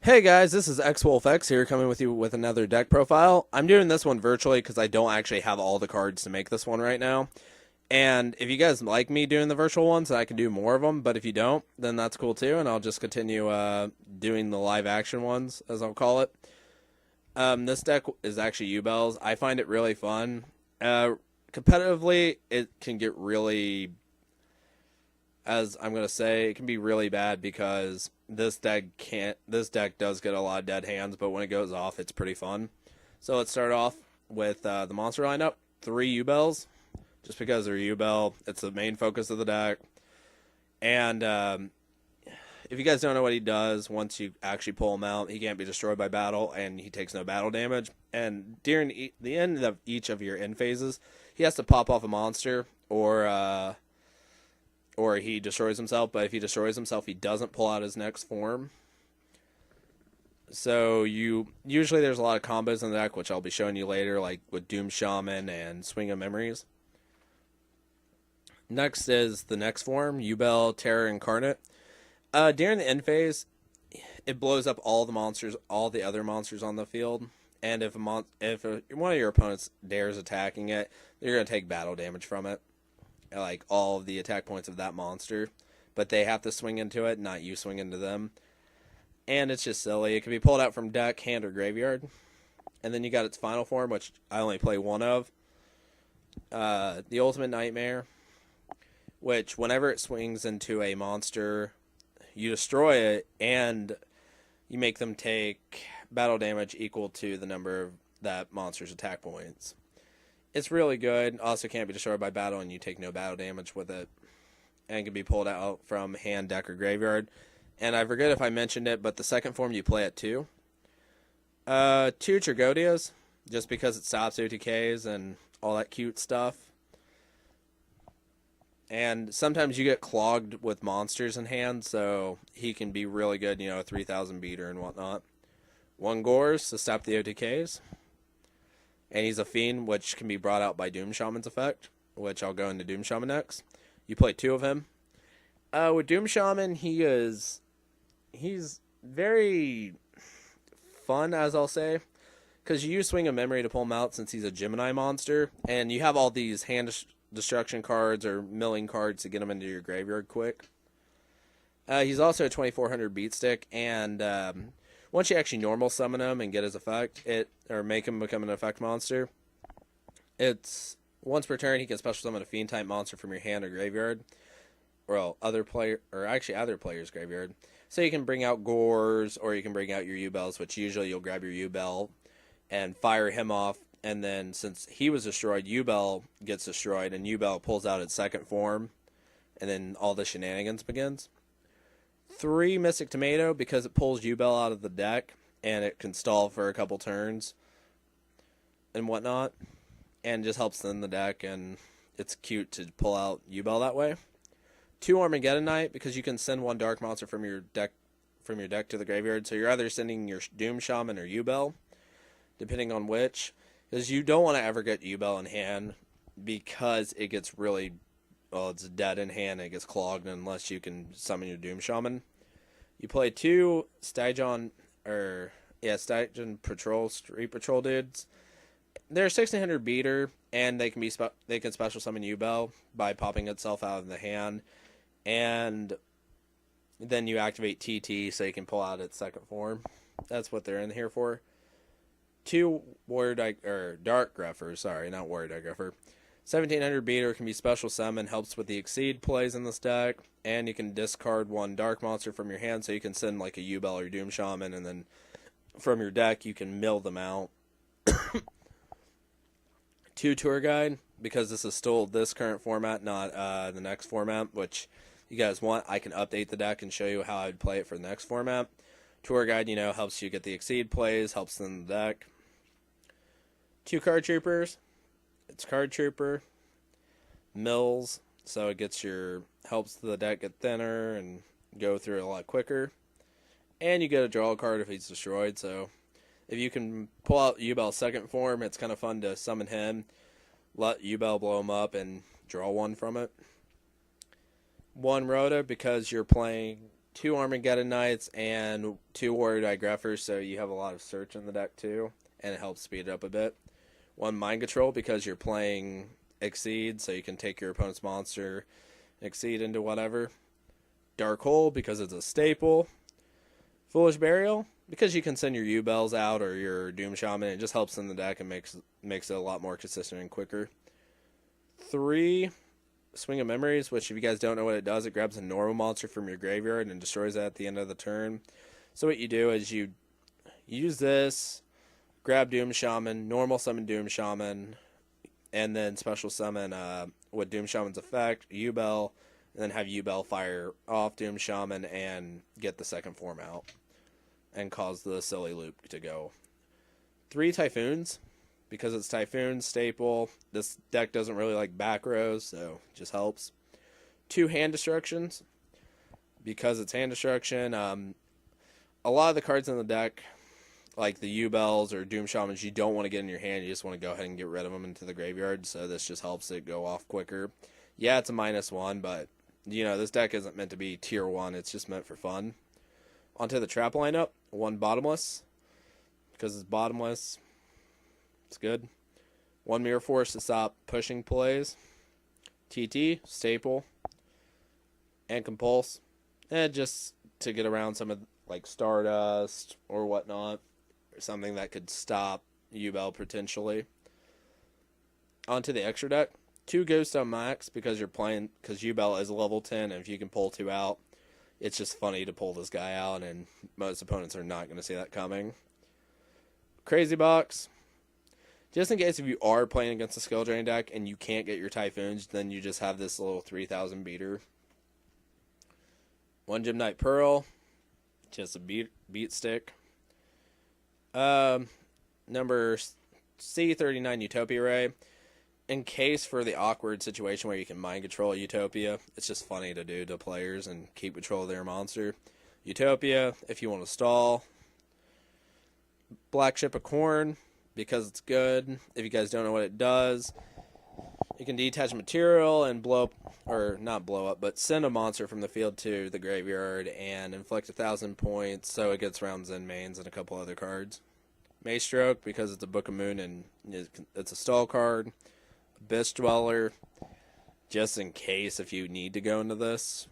Hey guys, this is XWolfX here coming with you with another deck profile. I'm doing this one virtually because I don't actually have all the cards to make this one right now. And if you guys like me doing the virtual ones, I can do more of them. But if you don't, then that's cool too, and I'll just continue doing the live action ones, as I'll call it. This deck is actually Yubels. I find it really fun. Competitively, it can get really, as I'm gonna say, it can be really bad because this deck can't. This deck does get a lot of dead hands, but when it goes off, it's pretty fun. So let's start off with the monster lineup. Three Yubels, just because they're Yubel. It's the main focus of the deck. And if you guys don't know what he does, once you actually pull him out, he can't be destroyed by battle, and he takes no battle damage. And during the end of each of your end phases, he has to pop off a monster or he destroys himself. But if he destroys himself, he doesn't pull out his next form. So you usually there's a lot of combos in the deck, which I'll be showing you later, like with Doom Shaman and Swing of Memories. Next is the next form, Yubel Terror Incarnate. During the end phase, it blows up all the monsters, all the other monsters on the field. And if one of your opponents dares attacking it, you're gonna take battle damage from it, like all of the attack points of that monster. But they have to swing into it, not you swing into them. And it's just silly. It can be pulled out from deck, hand, or graveyard. And then you got its final form, which I only play one of. The Ultimate Nightmare, which whenever it swings into a monster, you destroy it, and you make them take battle damage equal to the number of that monster's attack points. It's really good. Also can't be destroyed by battle, and you take no battle damage with it. And can be pulled out from hand, deck, or graveyard. And I forget if I mentioned it, but the second form you play at two. Two Trigodias, just because it stops OTKs and all that cute stuff. And sometimes you get clogged with monsters in hand, so he can be really good, 3,000 beater and whatnot. One Gores to stop the OTKs. And he's a Fiend, which can be brought out by Doom Shaman's effect, which I'll go into Doom Shaman next. You play two of him. With Doom Shaman, he's very fun, as I'll say, because you use Swing of Memory to pull him out since he's a Gemini monster, and you have all these hand destruction cards or milling cards to get him into your graveyard quick. He's also a 2400 beat stick, and once you actually normal summon him and get his effect, or make him become an effect monster, it's once per turn he can special summon a fiend type monster from your hand or graveyard, or other player's graveyard. So you can bring out Gores, or you can bring out your Yubels, which usually you'll grab your Yubel and fire him off. And then since he was destroyed, Yubel gets destroyed, and Yubel pulls out its second form, and then all the shenanigans begins. Three Mystic Tomato, because it pulls Yubel out of the deck, and it can stall for a couple turns and whatnot, and just helps in the deck, and it's cute to pull out Yubel that way. Two Armageddon Knight, because you can send one dark monster from your deck to the graveyard, so you're either sending your Doom Shaman or Yubel, depending on which, because you don't want to ever get Yubel in hand, because it gets really, it's dead in hand, it gets clogged unless you can summon your Doom Shaman. You play two Stygian Patrol, Street Patrol dudes. They're 1600 beater, and they can special summon Yubel by popping itself out of the hand, and then you activate TT so you can pull out its second form. That's what they're in here for. Two Dark Grepher, sorry, not Warrior Dark Grepher. 1700 beater can be special summon, helps with the Exceed plays in this deck, and you can discard one dark monster from your hand, so you can send like a Yubel or Doom Shaman, and then from your deck you can mill them out. Two Tour Guide, because this is still this current format, not the next format, which you guys want, I can update the deck and show you how I'd play it for the next format. Tour Guide, helps you get the Exceed plays, helps in the deck. Two Card Troopers. It's Card Trooper. Mills, so it helps the deck get thinner and go through it a lot quicker. And you get a draw card if he's destroyed, so if you can pull out Yubel's second form, it's kind of fun to summon him, let Yubel blow him up, and draw one from it. One Rhoda, because you're playing 2 Armageddon Knights, and 2 Warrior Digreffers, so you have a lot of search in the deck too, and it helps speed it up a bit. 1 Mind Control because you're playing Exceed, so you can take your opponent's monster, Exceed into whatever. Dark Hole because it's a staple. Foolish Burial because you can send your Yubels out or your Doom Shaman. It just helps in the deck and makes it a lot more consistent and quicker. 3 Swing of Memories, which if you guys don't know what it does, it grabs a normal monster from your graveyard and destroys it at the end of the turn. So what you do is you use this, grab Doom Shaman, normal summon Doom Shaman, and then special summon with Doom Shaman's effect, Yubel, and then have Yubel fire off Doom Shaman and get the second form out and cause the silly loop to go. 3 Typhoons, because it's Typhoon, staple. This deck doesn't really like back rows, so it just helps. 2 Hand Destructions, because it's Hand Destruction. A lot of the cards in the deck, like the Yubels or Doom Shamans, you don't want to get in your hand. You just want to go ahead and get rid of them into the graveyard, so this just helps it go off quicker. Yeah, it's a -1, but, you know, this deck isn't meant to be tier 1. It's just meant for fun. Onto the trap lineup. 1 Bottomless, because it's bottomless. It's good. 1 Mirror Force to stop pushing plays. TT, staple. And Compulse. And just to get around some of, like, Stardust or whatnot. Or something that could stop Yubel potentially. Onto the extra deck. 2 Ghost on max because because Yubel is level 10, and if you can pull 2 out, it's just funny to pull this guy out, and most opponents are not going to see that coming. Crazy Box. Just in case if you are playing against a skill drain deck and you can't get your Typhoons, then you just have this little 3,000 beater. 1 Gem Knight Pearl. Just a beat stick. Number C39 Utopia Ray. In case for the awkward situation where you can mind control Utopia, it's just funny to do to players and keep control of their monster. Utopia, if you want to stall. Black Ship of Corn, because it's good. If you guys don't know what it does, you can detach material and blow up, or not blow up, but send a monster from the field to the graveyard and inflict 1,000 points, so it gets around Zen Mains and a couple other cards. Maystroke, because it's a Book of Moon and it's a stall card. Abyss Dweller, just in case if you need to go into this.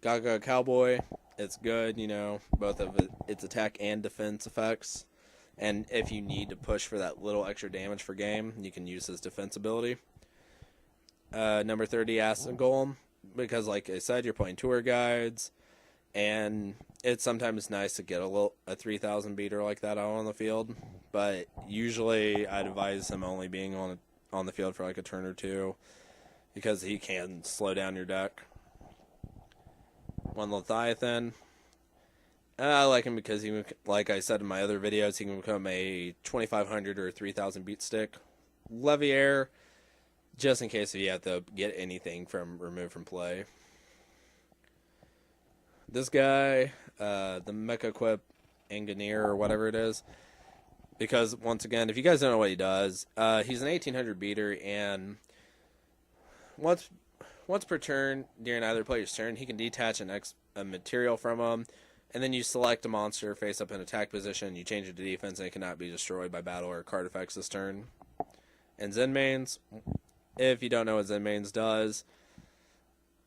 Gaga Cowboy, it's good, you know, both of its attack and defense effects. And if you need to push for that little extra damage for game, you can use his defense ability. Number 30, Acid Golem, because like I said, you're playing tour guides, and it's sometimes nice to get a 3,000 beater like that out on the field. But usually I'd advise him only being on the field for like a turn or two, because he can slow down your deck. 1 Leviathan. I like him because he, like I said in my other videos, he can become a 2,500 or 3,000 beat stick. Leviair, just in case if you have to get anything removed from play. This guy, the Mecha Equip Engineer or whatever it is, because once again, if you guys don't know what he does, he's an 1,800 beater, and once per turn during either player's turn, he can detach a material from him, and then you select a monster face up in attack position, you change it to defense, and it cannot be destroyed by battle or card effects this turn. And Zen Mains, if you don't know what Zen Mains does,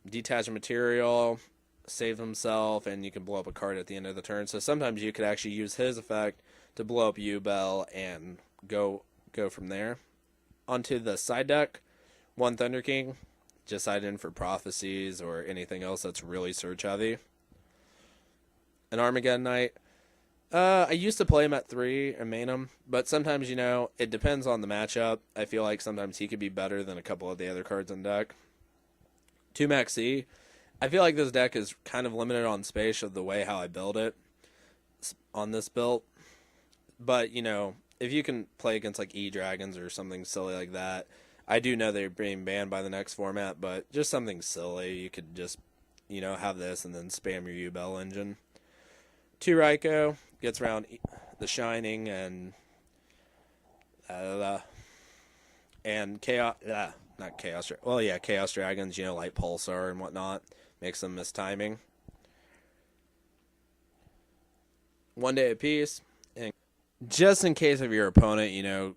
detach a material, save himself, and you can blow up a card at the end of the turn. So sometimes you could actually use his effect to blow up Yubel and go from there. Onto the side deck, 1 Thunder King, just side in for prophecies or anything else that's really search heavy. An Armageddon Knight. I used to play him at 3 and main him, but sometimes, you know, it depends on the matchup. I feel like sometimes he could be better than a couple of the other cards in the deck. 2 Maxi. I feel like this deck is kind of limited on space of the way how I build it on this build. But, you know, if you can play against like E-Dragons or something silly like that, I do know they're being banned by the next format, but just something silly. You could just, you know, have this and then spam your Yubel engine. 2 Raikou, gets around the Shining and Chaos, not Chaos, well yeah, Chaos Dragons, you know, like Pulsar and whatnot. make some mistiming. 1 day apiece. And just in case if your opponent,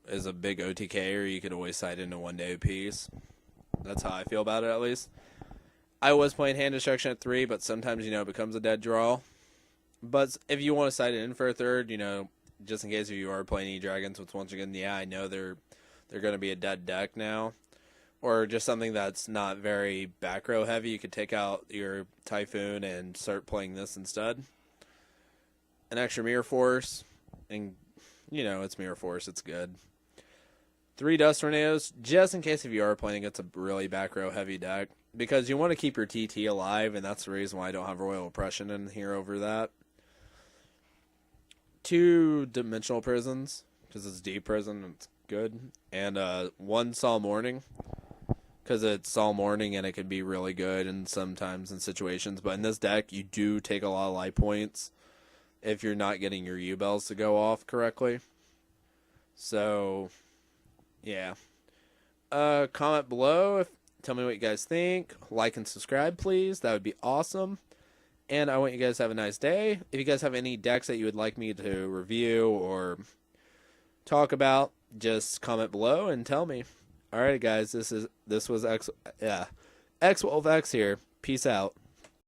is a big OTKer, you could always side into 1 day apiece. That's how I feel about it, at least. I was playing hand destruction at 3, but sometimes, it becomes a dead draw. But if you want to side it in for a third, just in case if you are playing E-Dragons, which once again, I know they're going to be a dead deck now. Or just something that's not very back row heavy, you could take out your Typhoon and start playing this instead. An extra Mirror Force, and, it's Mirror Force, it's good. 3 Dust Tornadoes, just in case if you are playing against a really back row heavy deck. Because you want to keep your TT alive, and that's the reason why I don't have Royal Oppression in here over that. 2 Dimensional Prisons, because it's Deep Prison, it's good. And 1 Sol Morning, because it's Sol Morning and it can be really good and sometimes in situations. But in this deck, you do take a lot of life points if you're not getting your Yubels to go off correctly. So, yeah. Comment below. Tell me what you guys think. Like and subscribe, please. That would be awesome. And I want you guys to have a nice day. If you guys have any decks that you would like me to review or talk about, just comment below and tell me. Alright guys, this was X Wolf X here. Peace out.